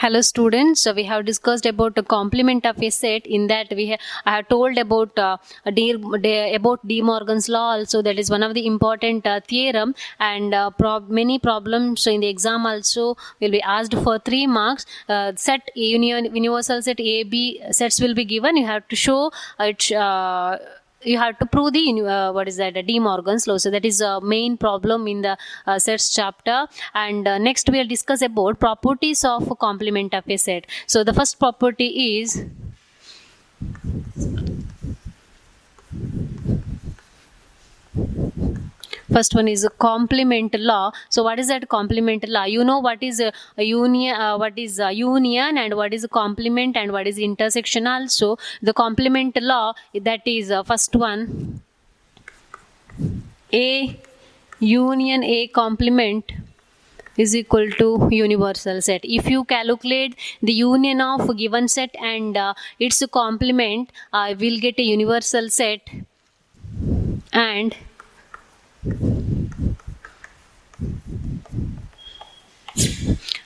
Hello students, so we have discussed about the complement of a set. In that I have told about about De Morgan's law also. That is one of the important theorem, and many problems in the exam also will be asked for 3 marks. Set universal set A B sets will be given. You have to show it. You have to prove the what is that De Morgan's law. So that is a main problem in the sets chapter. And next we'll discuss about properties of complement of a set. So the first property is first one is a complement law. So what is that complement law? You know what is a union, union, and what is a complement, and what is intersection also. The complement law, that is first one, A union A complement is equal to universal set. If you calculate the union of a given set and its complement, will get a universal set.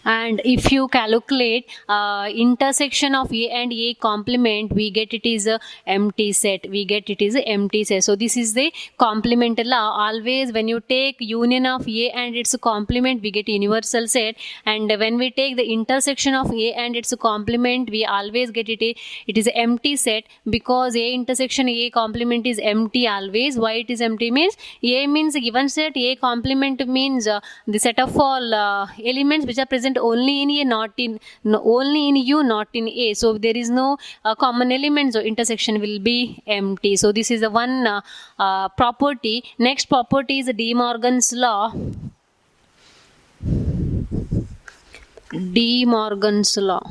And if you calculate intersection of A and A complement, we get it is a empty set. So this is the complement law. Always when you take union of A and its complement, we get universal set. And when we take the intersection of A and its complement, we always get it is an empty set, because A intersection A complement is empty always. Why it is empty means A means a given set, A complement means the set of all elements which are present only in A, only in U, not in A. So there is no common element, so intersection will be empty. So this is the one property. Next property is De Morgan's law. De Morgan's law.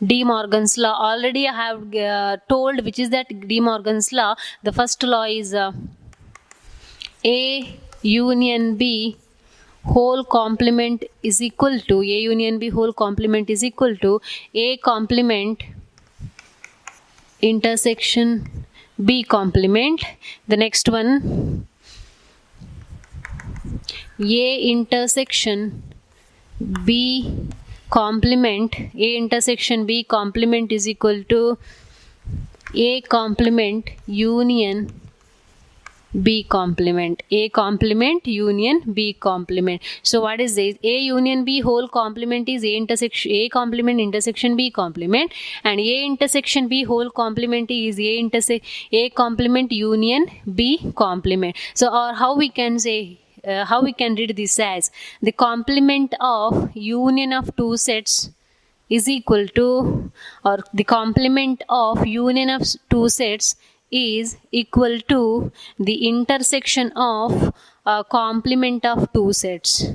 De Morgan's law. Already I have told which is that De Morgan's law. The first law is A union B whole complement is equal to A union B whole complement is equal to A complement intersection B complement. The next one, A intersection B complement, A intersection B complement is equal to A complement union B complement. A complement union B complement. So what is this? A union B whole complement is A complement intersection B complement, and A intersection B whole complement is A complement union B complement. So or how we can say, how we can read this as the complement of union of two sets is equal to, or the complement of union of two sets is equal to the intersection of complement of two sets.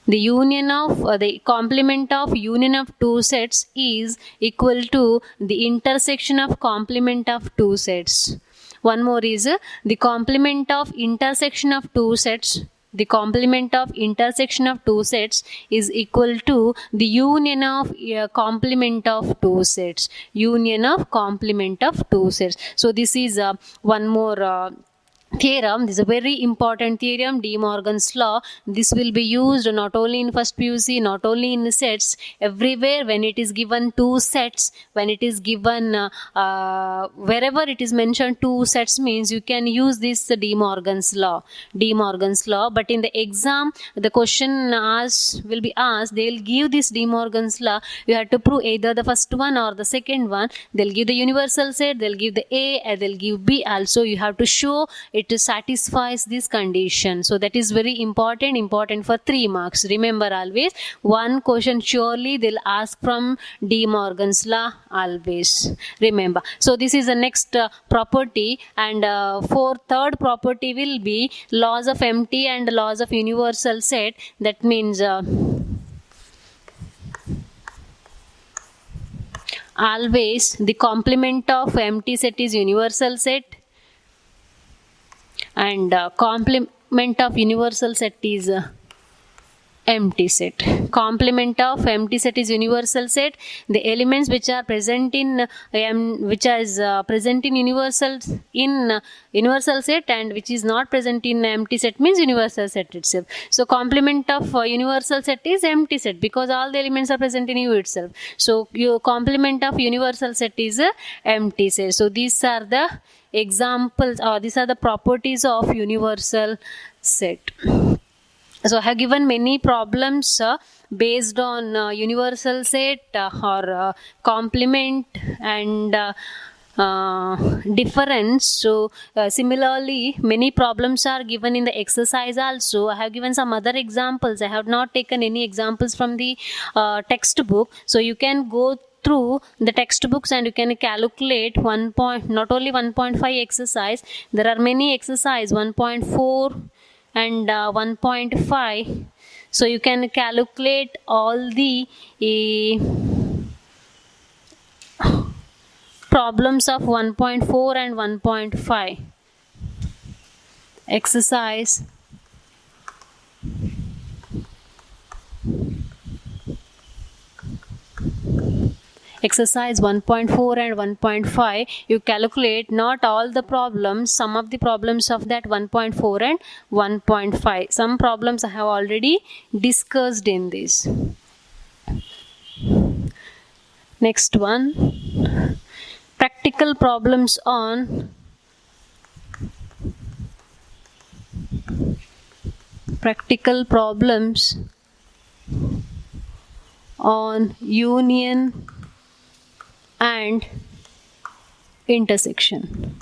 The union of the complement of union of two sets is equal to the intersection of complement of two sets. One more is the complement of intersection of two sets. The complement of intersection of two sets is equal to the union of complement of two sets. Union of complement of two sets. So this is one more theorem. This is a very important theorem, De Morgan's law. This will be used not only in first PUC, not only in sets, everywhere when it is given two sets, when it is given wherever it is mentioned two sets means you can use this De Morgan's law. But in the exam, the question will be asked, they will give this De Morgan's law. You have to prove either the first one or the second one. They'll give the universal set, they'll give the A, and they'll give B also. You have to show it satisfies this condition. So that is very important for 3 marks. Remember always, one question surely they'll ask from De Morgan's law always. Remember. So this is the next property, and third property will be laws of empty and laws of universal set. That means always the complement of empty set is universal set, and complement of universal set is empty set. Complement of empty set is universal set. The elements which are present in present in universal set and which is not present in empty set means universal set itself. So complement of universal set is empty set because all the elements are present in U itself. So your complement of universal set is a empty set. So these are the examples, or these are the properties of universal set. So I have given many problems based on universal set or complement and difference. So similarly many problems are given in the exercise also. I have given some other examples. I have not taken any examples from the textbook. So you can go through the textbooks and you can calculate not only 1.5 exercise. There are many exercise 1.4 and 1.5. So you can calculate all the problems of 1.4 and 1.5. Exercise Exercise 1.4 and 1.5, you calculate not all the problems, some of the problems of that 1.4 and 1.5. Some problems I have already discussed in this. Next one, practical problems on union and intersection.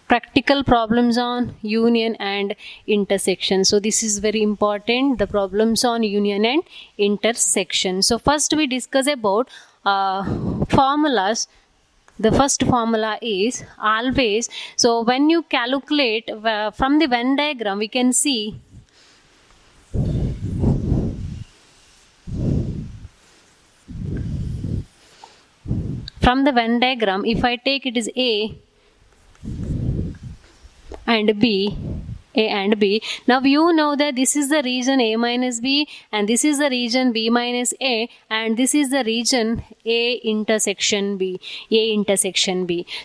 Practical problems on union and intersection. So this is very important, the problems on union and intersection. So first we discuss about formulas. The first formula is always, so when you calculate from the Venn diagram, we can see from the Venn diagram, if I take it is A and B, A and B. Now you know that this is the region A minus B and this is the region B minus A and this is the region A intersection B.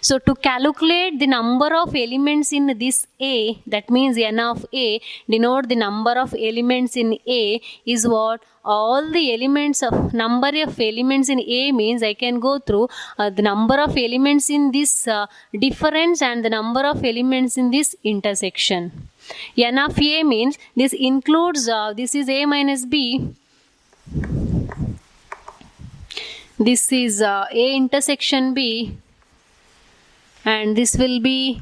So to calculate the number of elements in this A, that means n of A, denote the number of elements in A is what? All the elements of number of elements in A means I can go through the number of elements in this difference and the number of elements in this intersection. N of A means this includes this is A minus B, this is A intersection B, and this will be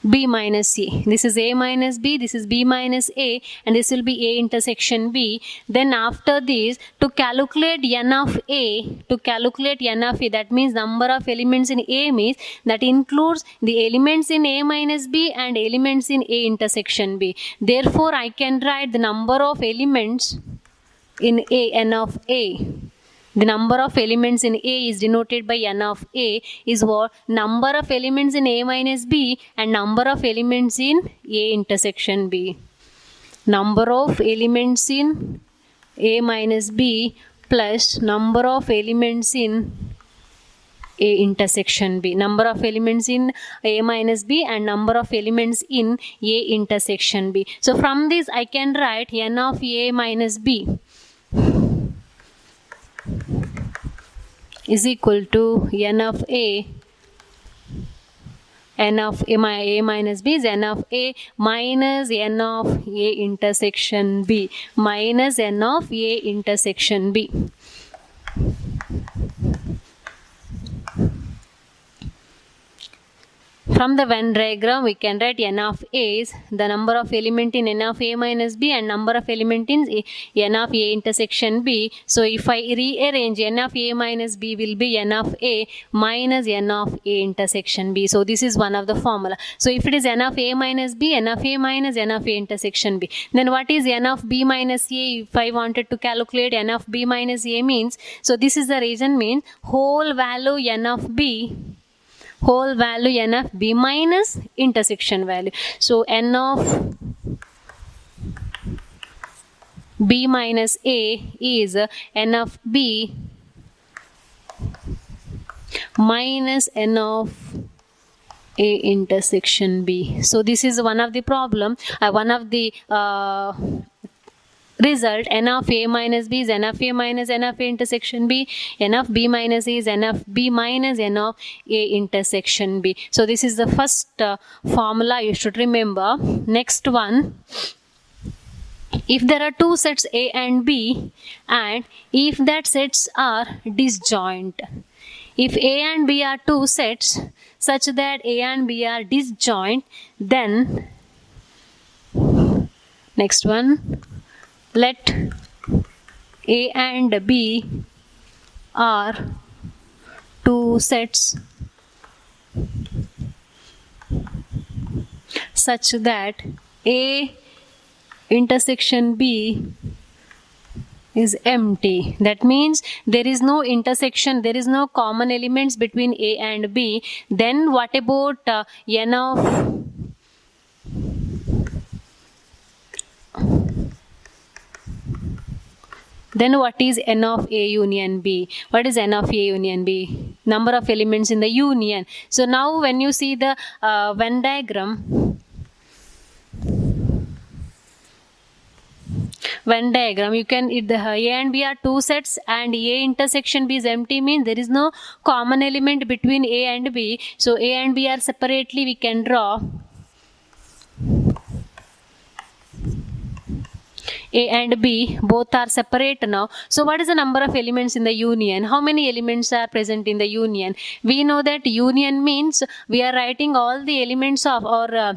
B minus A. This is A minus B, this is B minus A, and this will be A intersection B. Then after this, to calculate N of A, that means number of elements in A means that includes the elements in A minus B and elements in A intersection B. Therefore, I can write the number of elements in A, N of A. The number of elements in A is denoted by N of A is what? Number of elements in A minus B and number of elements in A intersection B. Number of elements in A minus B plus number of elements in A intersection B. Number of elements in A minus B and number of elements in A intersection B. So from this I can write N of A minus B is equal to N of A. N of A minus B is N of A minus N of A intersection B minus N of A intersection B. From the Venn diagram, we can write N of A is the number of element in N of A minus B and number of element in N of A intersection B. So if I rearrange, N of A minus B will be N of A minus N of A intersection B. So this is one of the formula. So if it is N of A minus B, N of A minus N of A intersection B, then what is N of B minus A? If I wanted to calculate N of B minus A means, so this is the reason means whole value N of B whole value n of b minus intersection value. So n of b minus a is n of b minus n of a intersection b. So this is one of the problem, one of the result. N of a minus b is n of a minus n of a intersection b. N of b minus a is n of b minus n of a intersection b. So this is the first formula you should remember. Next one, if there are two sets A and B and if that sets are disjoint. If A and B are two sets such that A and B are disjoint, then next one, let A and B are two sets such that A intersection B is empty. That means there is no intersection, there is no common elements between A and B. Then what about n of then what is n of A union B? What is n of A union B? Number of elements in the union. So now when you see the Venn diagram, you can, if the A and B are two sets and A intersection B is empty, means there is no common element between A and B. So A and B are separately, we can draw A and B, both are separate now. So what is the number of elements in the union? How many elements are present in the union? We know that union means we are writing all the elements of our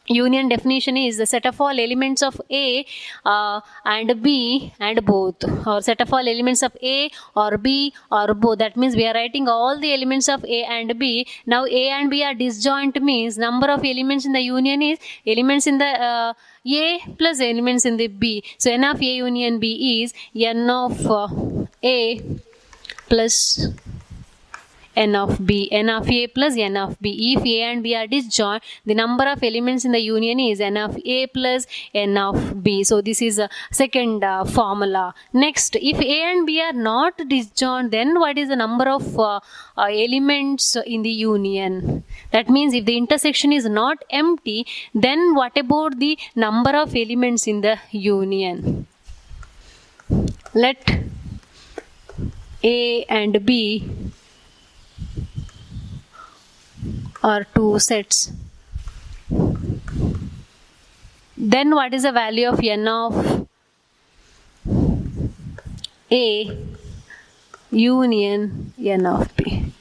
union definition is the set of all elements of A and B and both, or set of all elements of A or B or both. That means we are writing all the elements of A and B. Now A and B are disjoint means number of elements in the union is elements in the A plus elements in the B. So n of A union B is n of A plus n of B, n of A plus n of B. If A and B are disjoint, the number of elements in the union is n of A plus n of B. So this is a second formula. Next, if A and B are not disjoint, then what is the number of elements in the union? That means if the intersection is not empty, then what about the number of elements in the union? Let A and B are two sets. Then what is the value of n of A union n of B?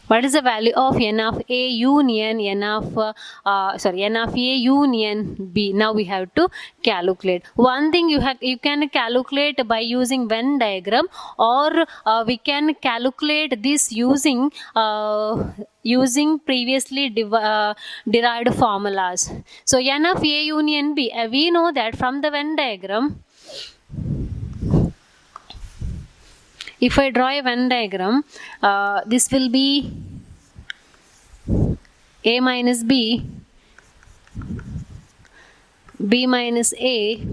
What is the value of n of A union n of A union B? Now we have to calculate. One thing you can calculate by using Venn diagram, or we can calculate this using previously derived formulas. So n of A union B, we know that from the Venn diagram. If I draw a Venn diagram, this will be A minus B, B minus A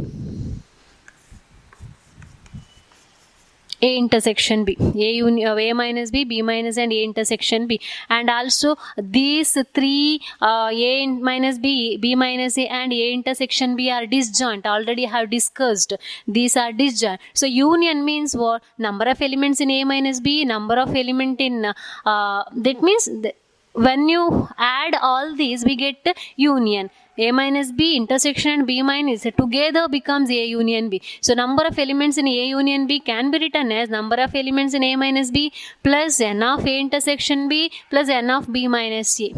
intersection B, A minus B, B minus and A intersection B. And also these three A minus B, B minus A and A intersection B are disjoint. Already I have discussed. These are disjoint. So union means what? Number of elements in A minus B, number of element in, that means when you add all these, we get union. A minus B intersection and B minus together becomes A union B. So number of elements in A union B can be written as number of elements in A minus B plus n of A intersection B plus n of B minus A.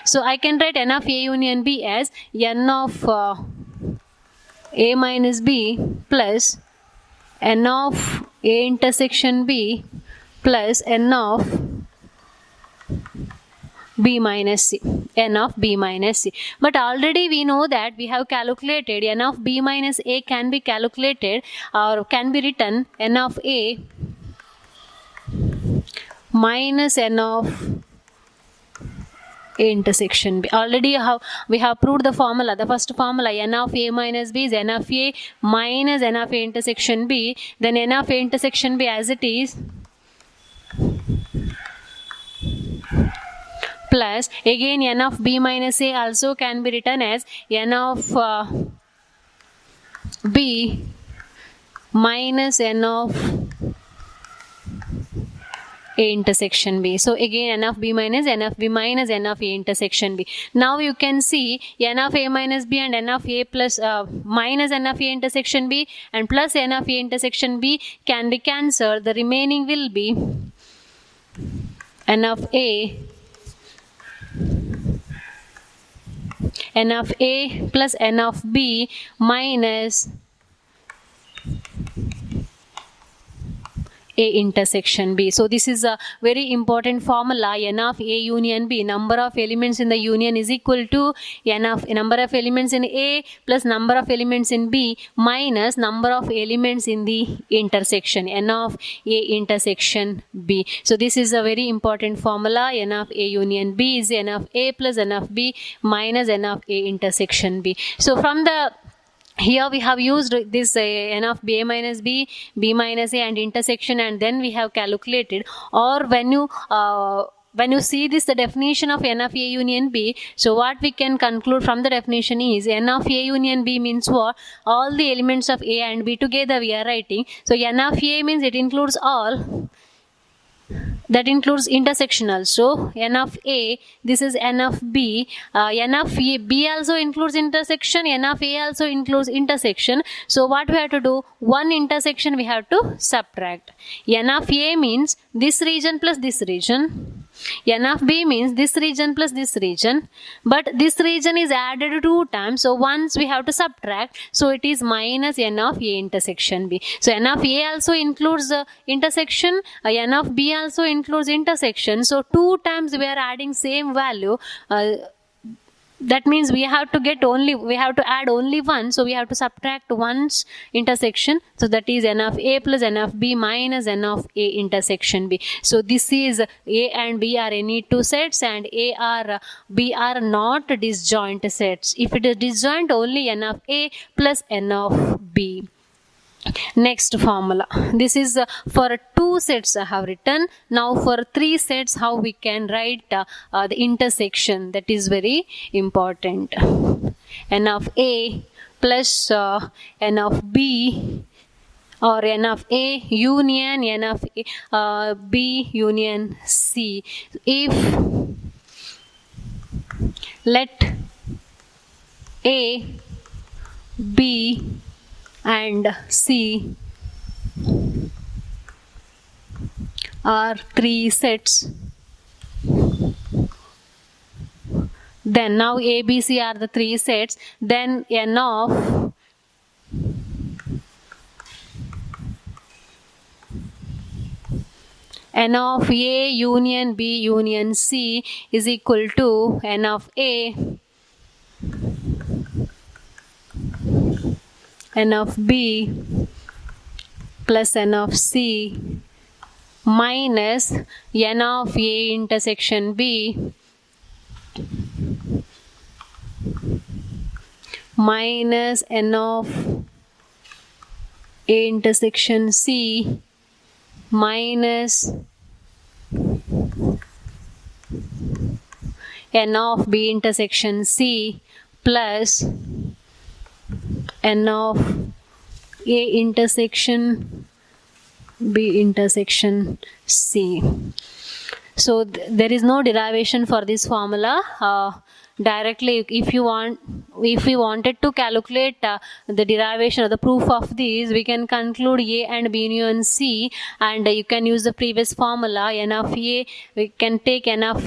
So I can write n of A union B as n of A minus B plus n of A intersection B plus n of B minus C, n of B minus C. But already we know that we have calculated n of B minus A can be calculated or can be written n of A minus n of A intersection B. Already we have proved the formula. The first formula, n of A minus B is n of A minus n of A intersection B. Then n of A intersection B as it is plus again n of B minus A also can be written as n of B minus n of A intersection B. So again n of B minus n of B minus n of A intersection B. Now you can see n of A minus B and n of A plus minus n of A intersection B and plus n of A intersection B can be cancelled. The remaining will be n of A plus n of B minus A intersection B. So this is a very important formula. N of A union B, number of elements in the union is equal to n of number of elements in A plus number of elements in B minus number of elements in the intersection, n of A intersection B. So this is a very important formula. N of A union B is n of A plus n of B minus n of A intersection B. So from the here we have used this n of B minus B, B minus A and intersection, and then we have calculated, or when you see this, the definition of n of A union B, so what we can conclude from the definition is n of A union B means what? All the elements of A and B together we are writing. So n of A means it includes all. That includes intersection also. N of A, this is n of B. N of B also includes intersection. N of A also includes intersection. So what we have to do? One intersection we have to subtract. N of A means this region plus this region. N of B means this region plus this region. But this region is added 2 times. So once we have to subtract. So it is minus n of A intersection B. So n of A also includes the intersection. N of B also includes intersection. So 2 times we are adding same value. That means we have to add only one, so we have to subtract one's intersection. So that is n of A plus n of B minus n of A intersection B. So this is A and B are any 2 sets, and B are not disjoint sets. If it is disjoint, only n of A plus n of B. Next formula. This is for 2 sets I have written. Now for 3 sets, how we can write the intersection, that is very important. N of A plus n of B, or n of A union n of B union C. If let A, B and C are 3 sets, then now A, B, C are the 3 sets, then n of A union B union C is equal to n of A, n of B plus n of C minus n of A intersection B minus n of A intersection C minus n of B intersection C plus n of A intersection B intersection C. So there is no derivation for this formula. Directly, if we wanted to calculate the derivation or the proof of these, we can conclude A and B union C, and you can use the previous formula. N of A, we can take n of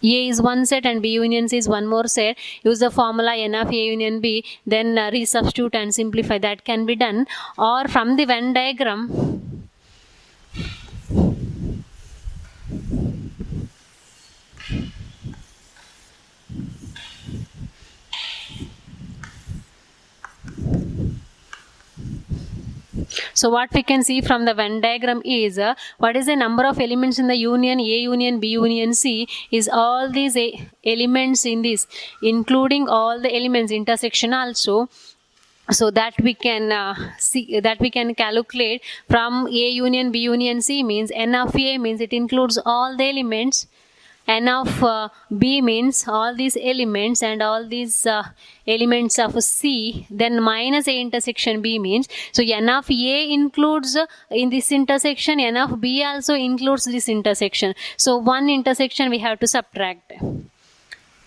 A is one set and B union C is one more set. Use the formula n of A union B, then resubstitute and simplify. That can be done. Or from the Venn diagram, So what we can see from the Venn diagram is what is the number of elements in the union A union B union C is all these elements in this, including all the elements intersection also. So that we can see, that we can calculate from A union B union C means N of A means it includes all the elements, N of B means all these elements and all these elements of C, then minus A intersection B means, so N of A includes in this intersection, N of B also includes this intersection. So one intersection we have to subtract.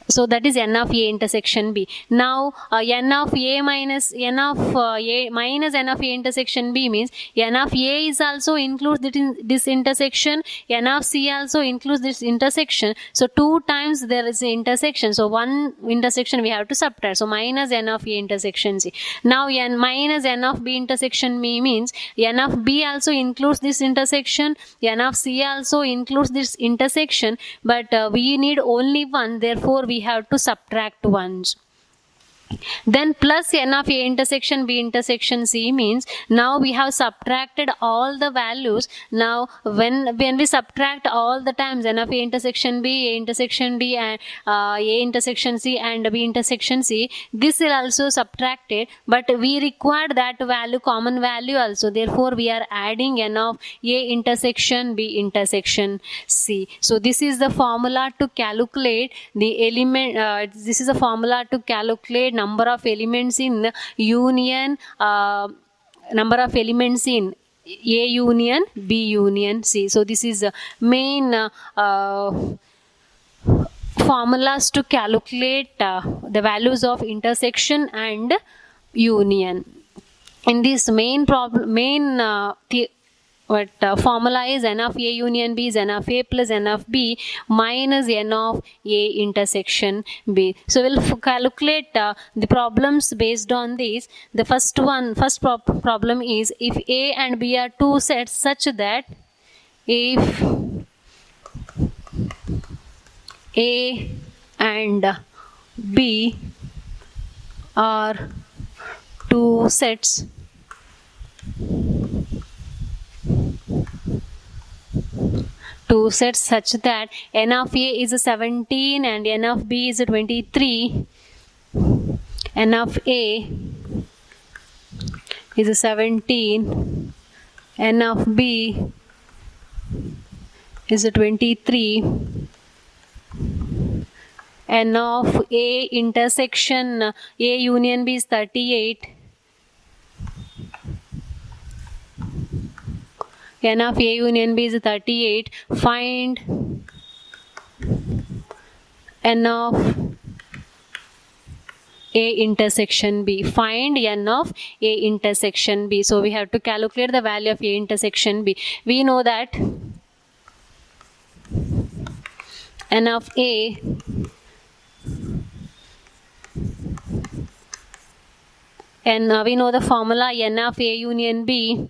So that is N of A intersection B. Now N of A minus N of A minus N of A intersection B means N of A is also includes this intersection, N of C also includes this intersection. So two times there is an intersection. So one intersection we have to subtract. So minus N of A intersection C. Now N minus N of B intersection B means N of B also includes this intersection, N of C also includes this intersection, but we need only one, therefore we have to subtract ones. Then plus N of A intersection B intersection C means now we have subtracted all the values. Now when we subtract all the times N of A intersection B, A intersection D and A intersection C and B intersection C, this is also subtracted, but we require that value, common value also, therefore we are adding N of A intersection B intersection C. So this is the formula to calculate the element, this is a formula to calculate number of elements in union, number of elements in A union B union C. So this is the main formulas to calculate the values of intersection and union. In this main formula is N of A union B is N of A plus N of B minus N of A intersection B. So we'll calculate the problems based on this. The first problem is if A and B are two sets such that if A and B are two sets such that N of A is 17 and N of B is 23. N of A is 17, N of B is 23. N of A intersection A union B is 38. N of A union B is 38. Find N of A intersection B. Find N of A intersection B. So we have to calculate the value of A intersection B. We know that N of A and we know the formula N of A union B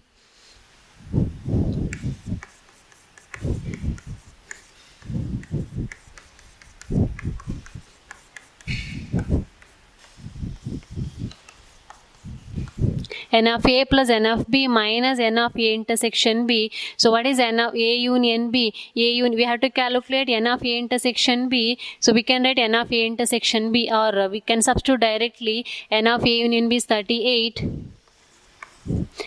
N of A plus N of B minus N of A intersection B. So what is N of A union B? We have to calculate N of A intersection B. So we can write N of A intersection B, or we can substitute directly. N of A union B is 38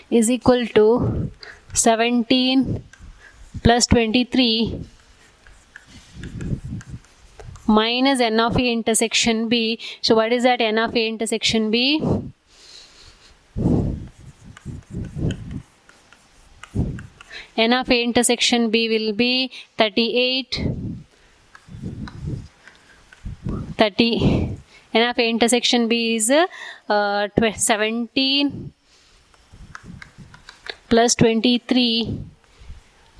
is equal to 17 plus 23 minus N of A intersection B. So what is that N of A intersection B? N of A intersection B will be 38, N of A intersection B is 17 plus 23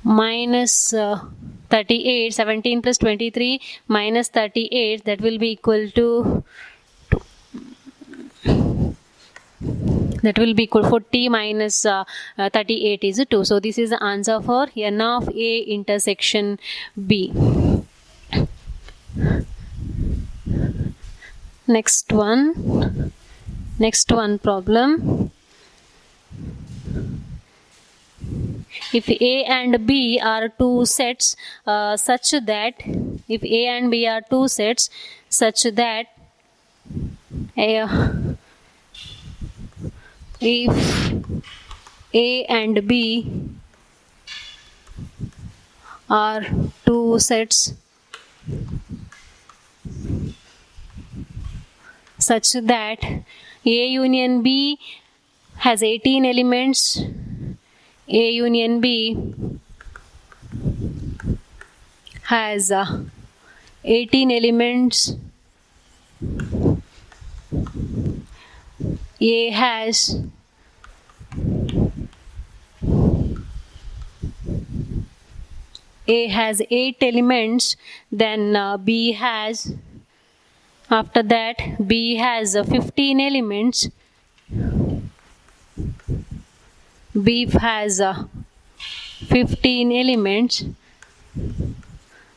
minus 38, 17 plus 23 minus 38, that will be equal to 40 minus 38 is 2. So this is the answer for N of A intersection B. Next one problem. if A and B are two sets such that if A and B are two sets such that if A and B are two sets such that A union B has 18 elements, A union B has 18 elements, A has A has 8 elements, then B has, after that B has 15 elements, B has 15 elements.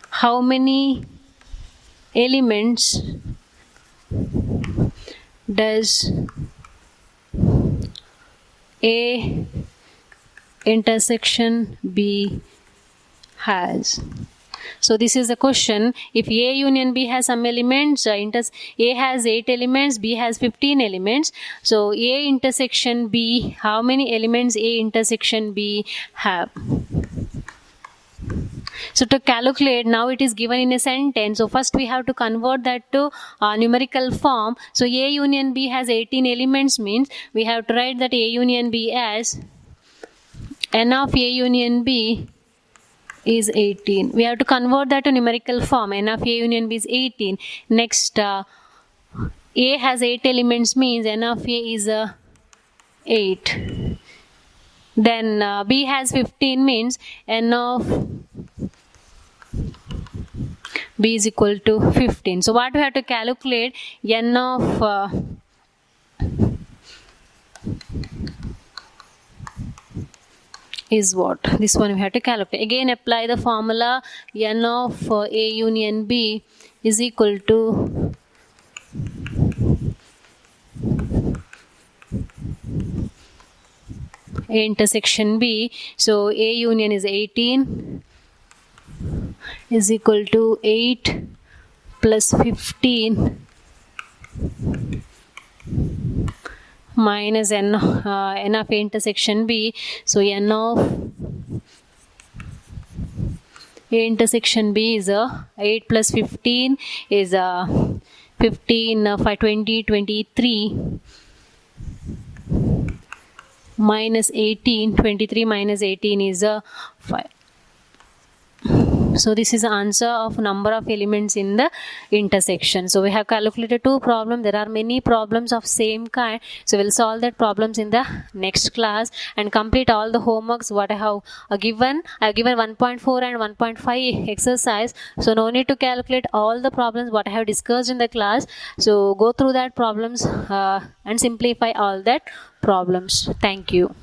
How many elements does A intersection B has? So this is the question. If A union B has some elements, A has 8 elements, B has 15 elements. So A intersection B, how many elements A intersection B have? So to calculate, now it is given in a sentence. So first we have to convert that to numerical form. So A union B has 18 elements means we have to write that A union B as n of A union B is 18. We have to convert that to numerical form. N of A union B is 18. Next, A has 8 elements means N of A is 8. Then B has 15 means N of B is equal to 15. So what we have to calculate? N of is what? This one we have to calculate. Again apply the formula. N of A union B is equal to A intersection B. So A union is 18 is equal to 8 plus 15 minus n of A intersection B. So n of A intersection B is 8 plus 15 is 15 5 20 23 minus 18, 23 minus 18 is 5. So this is the answer of number of elements in the intersection. So we have calculated 2 problems. There are many problems of same kind. So we'll solve that problems in the next class and complete all the homeworks what I have given. I have given 1.4 and 1.5 exercise. So no need to calculate all the problems what I have discussed in the class. So go through that problems and simplify all that problems. Thank you.